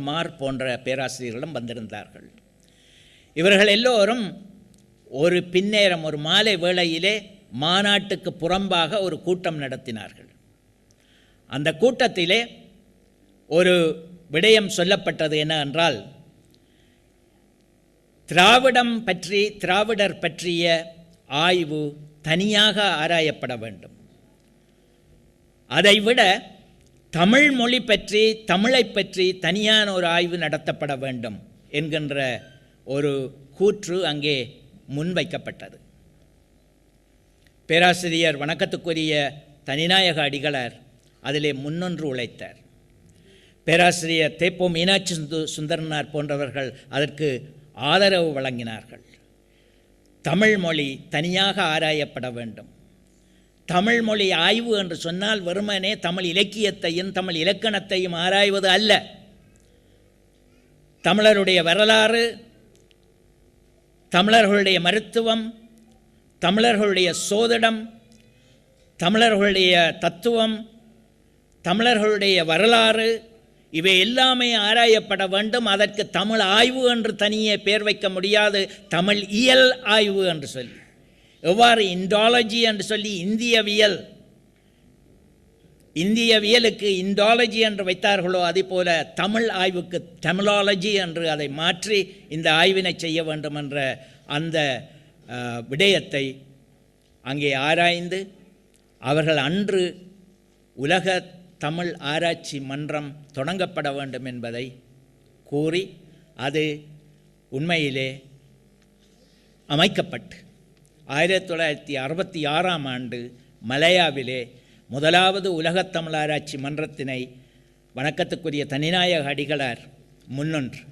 மார் போன்ற பேராசிரியர்களும் வந்திருந்தார்கள். இவர்கள் எல்லோரும் ஒரு பின்னேரம் ஒரு மாலை வேளையிலே மாநாட்டுக்கு புறம்பாக ஒரு கூட்டம் நடத்தினார்கள். அந்த கூட்டத்திலே ஒரு விடயம் சொல்லப்பட்டது என்னவென்றால், திராவிடர் பற்றிய ஆய்வு தனியாக ஆராயப்பட வேண்டும், அதைவிட தமிழ் மொழி பற்றி தமிழை பற்றி தனியான ஒரு ஆய்வு நடத்தப்பட வேண்டும் என்கின்ற ஒரு கூற்று அங்கே முன்வைக்கப்பட்டது. பேராசிரியர் வணக்கத்துக்குரிய தனிநாயக அடிகளார் அதிலே முன்னொன்று உழைத்தார். பேராசிரியர் தேப்போ மீனாட்சி சுந்தரனார் போன்றவர்கள் அதற்கு ஆதரவு வழங்கினார்கள். தமிழ் மொழி தனியாக ஆராயப்பட வேண்டும். தமிழ் மொழி ஆய்வு என்று சொன்னால் வெறுமனே தமிழ் இலக்கியத்தையும் தமிழ் இலக்கணத்தையும் ஆராய்வது அல்ல. தமிழருடைய வரலாறு, தமிழர்களுடைய மருத்துவம், தமிழர்களுடைய சோதிடம், தமிழர்களுடைய தத்துவம், தமிழர்களுடைய வரலாறு, இவை எல்லாமே ஆராயப்பட வேண்டும். அதற்கு தமிழ் ஆய்வு என்று தனியே பெயர் வைக்க முடியாது. தமிழ் இயல் ஆய்வு என்று சொல்லி, எவ்வாறு இண்டாலஜி என்று சொல்லி இந்தியவியலுக்கு இண்டாலஜி என்று வைத்தார்களோ அதேபோல தமிழ் ஆய்வுக்கு டெமலாலஜி என்று அதை மாற்றி இந்த ஆய்வினை செய்ய வேண்டும் என்ற அந்த விடயத்தை அங்கே ஆராய்ந்து அவர்கள் அன்று உலக தமிழ் ஆராய்ச்சி மன்றம் தொடங்கப்பட வேண்டும் என்பதை கூறி அது உண்மையிலே அமைக்கப்பட்டு 1966ஆம் ஆண்டு மலையாவிலே முதலாவது உலகத் தமிழ் ஆராய்ச்சி மன்றத்தினை வணக்கத்துக்குரிய தனிநாயக அடிகளார் முன்னொன்று.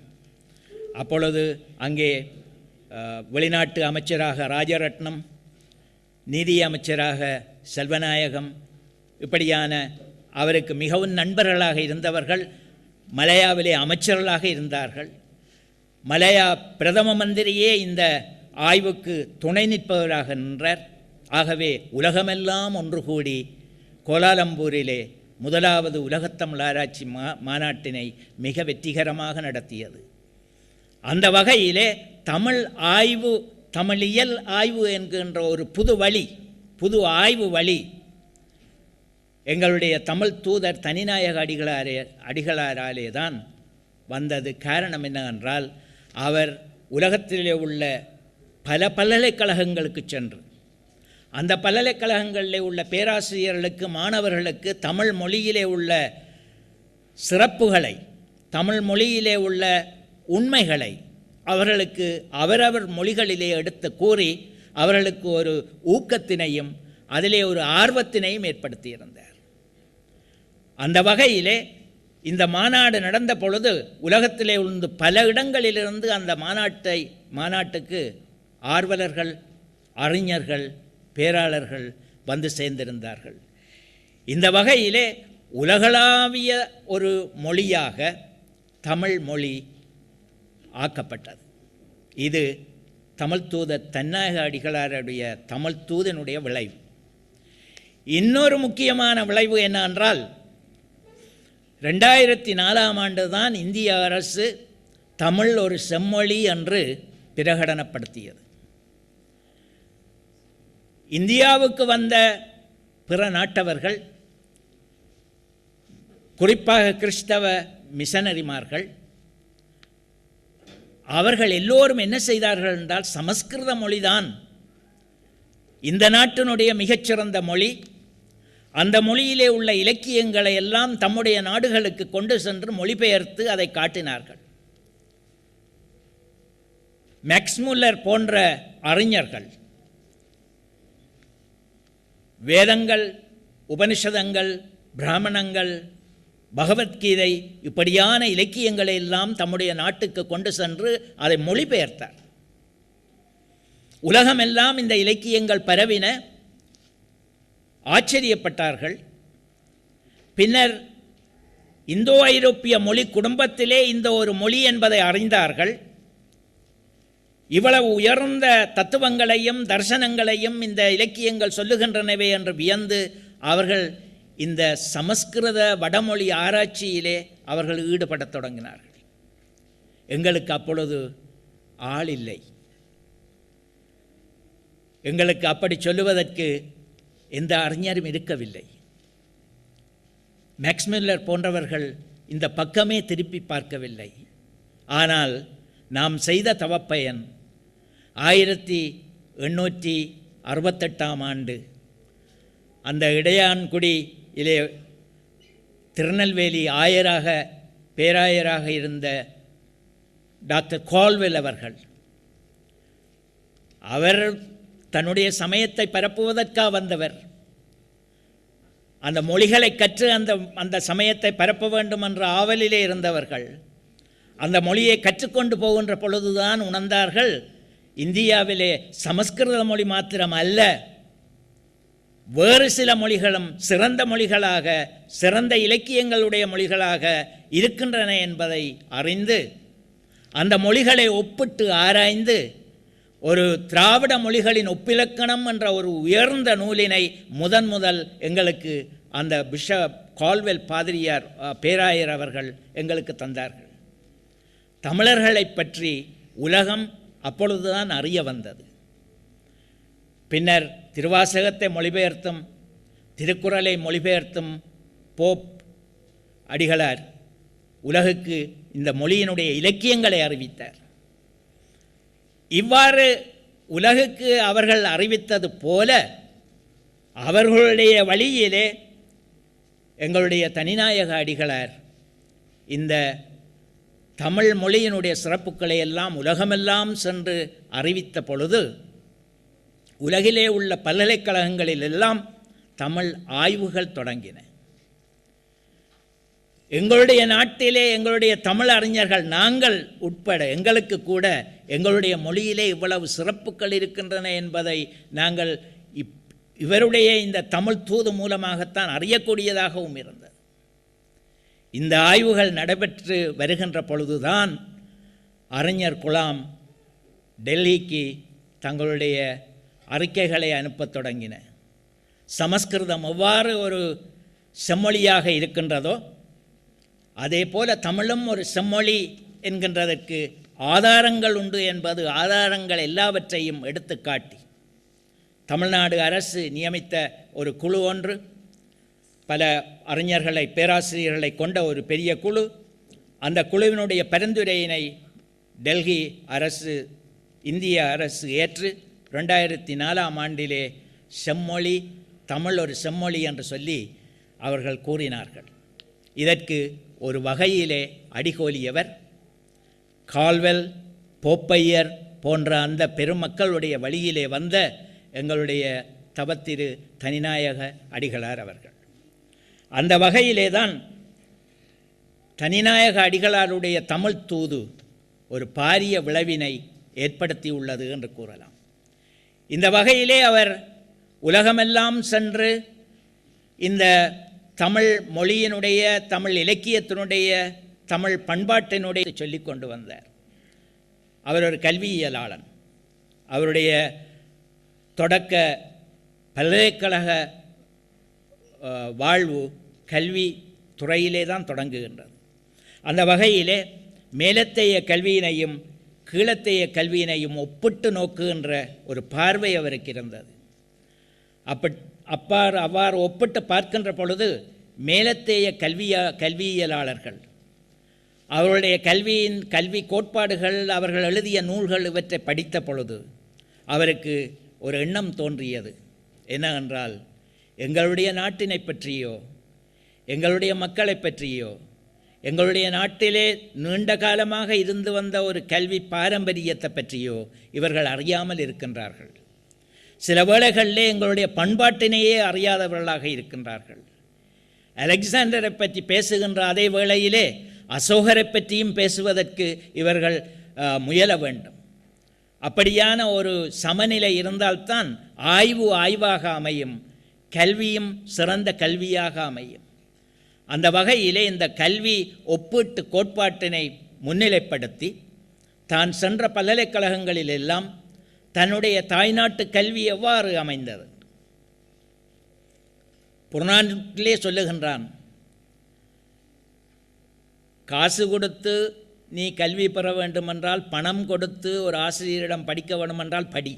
அப்பொழுது அங்கே வெளிநாட்டு அமைச்சராக ராஜரட்னம், நீதி அமைச்சராக செல்வநாயகம், இப்படியான அவருக்கு மிகவும் நண்பர்களாக இருந்தவர்கள் மலையாவிலே அமைச்சர்களாக இருந்தார்கள். மலையா பிரதம மந்திரியே இந்த ஆய்வுக்கு துணை நிற்பவராக நின்றார். ஆகவே உலகமெல்லாம் ஒன்று கூடி கோலாலம்பூரிலே முதலாவது உலகத்தமிழ் ஆராய்ச்சி மாநாட்டினை மிக வெற்றிகரமாக நடத்தியது. அந்த வகையிலே தமிழ் ஆய்வு, தமிழியல் ஆய்வு என்கின்ற ஒரு புது ஆய்வு வழி எங்களுடைய தமிழ் தூதர் தனிநாயக அடிகளாராலே தான் வந்தது. காரணம் என்னவென்றால், அவர் உலகத்திலே உள்ள பல பல்கலைக்கழகங்களுக்கு சென்று அந்த பல்கலைக்கழகங்களில் உள்ள பேராசிரியர்களுக்கு, மாணவர்களுக்கு தமிழ் மொழியிலே உள்ள சிறப்புகளை, தமிழ் மொழியிலே உள்ள உண்மைகளை அவர்களுக்கு அவரவர் மொழிகளிலே எடுத்து கூறி அவர்களுக்கு ஒரு ஊக்கத்தினையும் அதிலே ஒரு ஆர்வத்தினையும் ஏற்படுத்தியிருந்தார். அந்த வகையிலே இந்த மாநாடு நடந்த பொழுது உலகத்திலே உள்ள பல இடங்களிலிருந்து அந்த மாநாட்டுக்கு ஆர்வலர்கள், அறிஞர்கள், பேராளர்கள் வந்து சேர்ந்திருந்தார்கள். இந்த வகையிலே உலகளாவிய ஒரு மொழியாக தமிழ் மொழி ஆக்கப்பட்டது. இது தமிழ் தூதர் தன்னாயக அடிகளாருடைய தமிழ் தூதனுடைய விளைவு. இன்னொரு முக்கியமான விளைவு என்னவென்றால், 2004ஆம் ஆண்டு தான் இந்திய அரசு தமிழ் ஒரு செம்மொழி என்று பிரகடனப்படுத்தியது. இந்தியாவுக்கு வந்த பிற நாட்டவர்கள், குறிப்பாக கிறிஸ்தவ மிஷனரிமார்கள், அவர்கள் எல்லோரும் என்ன செய்தார்கள் என்றால், சமஸ்கிருத மொழிதான் இந்த நாட்டினுடைய மிகச்சிறந்த மொழி, அந்த மொழியிலே உள்ள இலக்கியங்களை எல்லாம் தம்முடைய நாடுகளுக்கு கொண்டு சென்று மொழிபெயர்த்து அதை காட்டினார்கள். மேக்ஸ்முல்லர் போன்ற அறிஞர்கள் வேதங்கள், உபனிஷதங்கள், பிராமணங்கள், பகவத்கீதை இப்படியான இலக்கியங்களை எல்லாம் தம்முடைய நாட்டுக்கு கொண்டு சென்று அதை மொழிபெயர்த்தார். உலகமெல்லாம் இந்த இலக்கியங்கள் பரவின. ஆச்சரியப்பட்டார்கள். பின்னர் இந்தோ ஐரோப்பிய மொழி குடும்பத்திலே இந்த ஒரு மொழி என்பதை அறிந்தார்கள். இவ்வளவு உயர்ந்த தத்துவங்களையும் தர்சனங்களையும் இந்த இலக்கியங்கள் சொல்லுகின்றனவே என்று வியந்து அவர்கள் இந்த சமஸ்கிருத வடமொழி ஆராய்ச்சியிலே அவர்கள் ஈடுபடத் தொடங்கினார்கள். எங்களுக்கு அப்பொழுது ஆள் இல்லை. எங்களுக்கு அப்படி சொல்லுவதற்கு எந்த அறிஞரும் இருக்கவில்லை. மேக்ஸ் மில்லர் போன்றவர்கள் இந்த பக்கமே திருப்பி பார்க்கவில்லை. ஆனால் நாம் செய்த தவப்பயன் 1868 ஆண்டு அந்த இடையான்குடியிலே திருநெல்வேலி பேராயராக இருந்த டாக்டர் கால்வெல் அவர் தன்னுடைய சமயத்தை பரப்புவதற்காக வந்தவர். அந்த மொழிகளை கற்று அந்த சமயத்தை பரப்ப வேண்டும் என்ற ஆவலிலே இருந்தவர்கள் அந்த மொழியை கற்றுக்கொண்டு போகின்ற பொழுதுதான் உணர்ந்தார்கள், இந்தியாவிலே சமஸ்கிருத மொழி மாத்திரம் அல்ல, வேறு சில மொழிகளும் சிறந்த மொழிகளாக, சிறந்த இலக்கியங்களுடைய மொழிகளாக இருக்கின்றன என்பதை அறிந்து அந்த மொழிகளை ஒப்பிட்டு ஆராய்ந்து ஒரு திராவிட மொழிகளின் ஒப்பிலக்கணம் என்ற ஒரு உயர்ந்த நூலினை முதல் எங்களுக்கு அந்த பிஷப் கால்வெல் பாதிரியார் பேராயர் அவர்கள் எங்களுக்கு தந்தார்கள். தமிழர்களை பற்றி உலகம் அப்பொழுதுதான் அறிய வந்தது. பின்னர் திருவாசகத்தை மொழிபெயர்த்தும் திருக்குறளை மொழிபெயர்த்தும் போப் அடிகளார் உலகுக்கு இந்த மொழியினுடைய இலக்கியங்களை அறிவித்தார். இவ்வாறு உலகுக்கு அவர்கள் அறிவித்தது போல அவர்களுடைய வழியிலே எங்களுடைய தனிநாயக அடிகளார் இந்த தமிழ் மொழியினுடைய சிறப்புக்களை எல்லாம் உலகமெல்லாம் சென்று அறிவித்த பொழுது உலகிலே உள்ள பல்கலைக்கழகங்களில் எல்லாம் தமிழ் ஆய்வுகள் தொடங்கின. எங்களுடைய நாட்டிலே எங்களுடைய தமிழ் அறிஞர்கள் நாங்கள் உட்பட எங்களுக்கு கூட எங்களுடைய மொழியிலே இவ்வளவு சிறப்புகள் இருக்கின்றன என்பதை நாங்கள் இவருடைய இந்த தமிழ் தூது மூலமாகத்தான் அறியக்கூடியதாகவும் இருந்தது. இந்த ஆய்வுகள் நடைபெற்று வருகின்ற பொழுதுதான் அறிஞர் குலாம் டெல்லிக்கு தங்களுடைய அறிக்கைகளை அனுப்பத் தொடங்கின. சமஸ்கிருதம் எவ்வாறு ஒரு செம்மொழியாக இருக்கின்றதோ அதே போல தமிழும் ஒரு செம்மொழி என்கின்றதற்கு ஆதாரங்கள் உண்டு என்பது ஆதாரங்கள் எல்லாவற்றையும் எடுத்துக்காட்டி தமிழ்நாடு அரசு நியமித்த ஒரு குழு ஒன்று, பல அறிஞர்களை பேராசிரியர்களை கொண்ட ஒரு பெரிய குழு, அந்த குழுவினுடைய பரிந்துரையினை டெல்லி அரசு இந்திய அரசு ஏற்று 2004 ஆண்டிலே செம்மொழி தமிழ் ஒரு செம்மொழி என்று சொல்லி அவர்கள் கூறினார்கள். இதற்கு ஒரு வகையிலே அடிகோலியவர் கால்வெல், போப்பையர் போன்ற அந்த பெருமக்களுடைய வழியிலே வந்த எங்களுடைய தவத்திரு தனிநாயக அடிகளார் அவர்கள். அந்த வகையிலே தான் தனிநாயக அடிகளாருடைய தமிழ் தூது ஒரு பாரிய விளைவினை ஏற்படுத்தியுள்ளது என்று கூறலாம். இந்த வகையிலே அவர் உலகமெல்லாம் சென்று இந்த தமிழ் மொழியினுடைய, தமிழ் இலக்கியத்தினுடைய, தமிழ் பண்பாட்டினுடைய சொல்லிக் கொண்டு வந்தார். அவர் ஒரு கல்வியியலாளன். அவருடைய தொடக்க பல்கலைக்கழக வாழ்வு கல்வி துறையிலே தான் தொடங்குகின்றது. அந்த வகையிலே மேலத்தைய கல்வியினையும் கீழத்தைய கல்வியினையும் ஒப்பிட்டு நோக்குகின்ற ஒரு பார்வை அவருக்கு இருந்தது. அவ்வாறு ஒப்பிட்டு பார்க்கின்ற பொழுது மேலத்தைய கல்வியியலாளர்கள் அவருடைய கல்வி கோட்பாடுகள், அவர்கள் எழுதிய நூல்கள் இவற்றை படித்த பொழுது அவருக்கு ஒரு எண்ணம் தோன்றியது. என்னவென்றால், எங்களுடைய நாட்டினை பற்றியோ, எங்களுடைய மக்களை பற்றியோ, எங்களுடைய நாட்டிலே நீண்ட காலமாக இருந்து வந்த ஒரு கல்வி பாரம்பரியத்தை பற்றியோ இவர்கள் அறியாமல் இருக்கின்றார்கள். சில வேளைகளிலே எங்களுடைய பண்பாட்டினையே அறியாதவர்களாக இருக்கின்றார்கள். அலெக்சாண்டரை பற்றி பேசுகின்ற அதே வேளையிலே அசோகரை பற்றியும் பேசுவதற்கு இவர்கள் முயல வேண்டும். அப்படியான ஒரு சமநிலை இருந்தால்தான் ஆய்வாக அமையும், கல்வியும் சிறந்த கல்வியாக அமையும். அந்த வகையிலே இந்த கல்வி ஒப்பீட்டு கோட்பாட்டினை முன்னிலைப்படுத்தி தான் சென்ற பல்கலைக்கழகங்களில் எல்லாம் தன்னுடைய தாய்நாட்டு கல்வி எவ்வாறு அமைந்தது, புறநானூற்றிலே சொல்லுகின்றான், காசு கொடுத்து நீ கல்வி பெற வேண்டுமென்றால், பணம் கொடுத்து ஒரு ஆசிரியரிடம் படிக்க வேண்டுமென்றால் படி.